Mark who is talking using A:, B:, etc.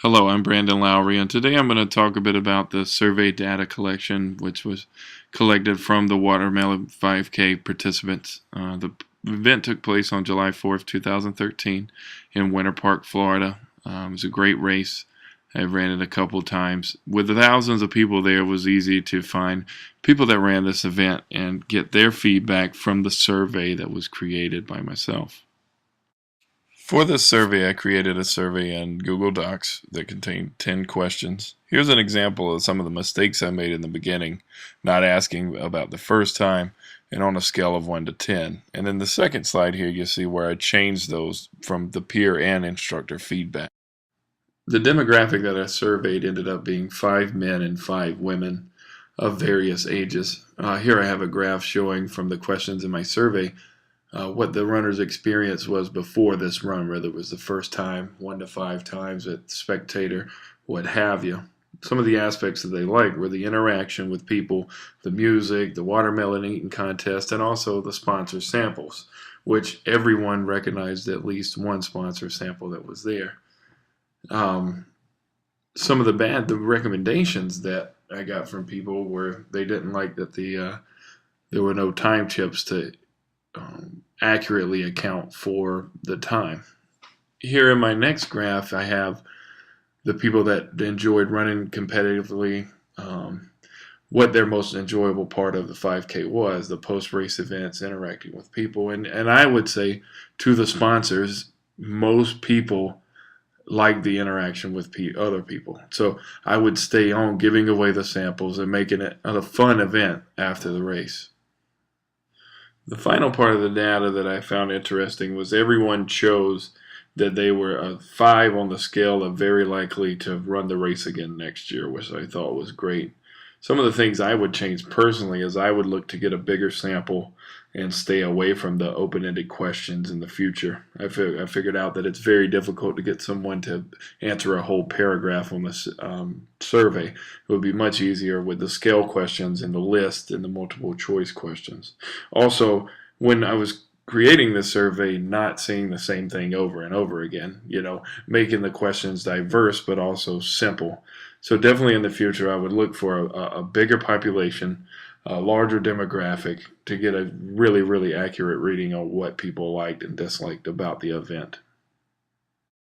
A: Hello, I'm Brandon Lowery, and today I'm going to talk a bit about the survey data collection, which was collected from the Watermelon 5K participants. The event took place on July 4th, 2013 in Winter Park, Florida. It was a great race. I ran it a couple times. With the thousands of people there, it was easy to find people that ran this event and get their feedback from the survey that was created by myself. For this survey, I created a survey in Google Docs that contained 10 questions. Here's an example of some of the mistakes I made in the beginning, not asking about the first time, and on a scale of 1 to 10. And in the second slide here, you see where I changed those from the peer and instructor feedback. The demographic that I surveyed ended up being 5 men and 5 women of various ages. Here I have a graph showing from the questions in my survey what the runner's experience was before this run, whether it was the first time, 1 to 5 times at spectator, what have you. Some of the aspects that they liked were the interaction with people, the music, the watermelon eating contest, and also the sponsor samples, which everyone recognized at least one sponsor sample that was there. Some of the recommendations that I got from people were they didn't like that there were no time chips to accurately account for the time. Here in my next graph, I have the people that enjoyed running competitively, what their most enjoyable part of the 5K was, the post-race events, interacting with people. And I would say to the sponsors, most people like the interaction with other people. So I would stay on giving away the samples and making it a fun event after the race. The final part of the data that I found interesting was everyone chose that they were a 5 on the scale of very likely to run the race again next year, which I thought was great. Some of the things I would change personally is I would look to get a bigger sample and stay away from the open-ended questions in the future. I figured out that it's very difficult to get someone to answer a whole paragraph on this survey. It would be much easier with the scale questions and the list and the multiple choice questions. Also, when I was creating this survey, not seeing the same thing over and over again, making the questions diverse but also simple. So definitely in the future, I would look for a bigger population, a larger demographic to get a really, really accurate reading on what people liked and disliked about the event.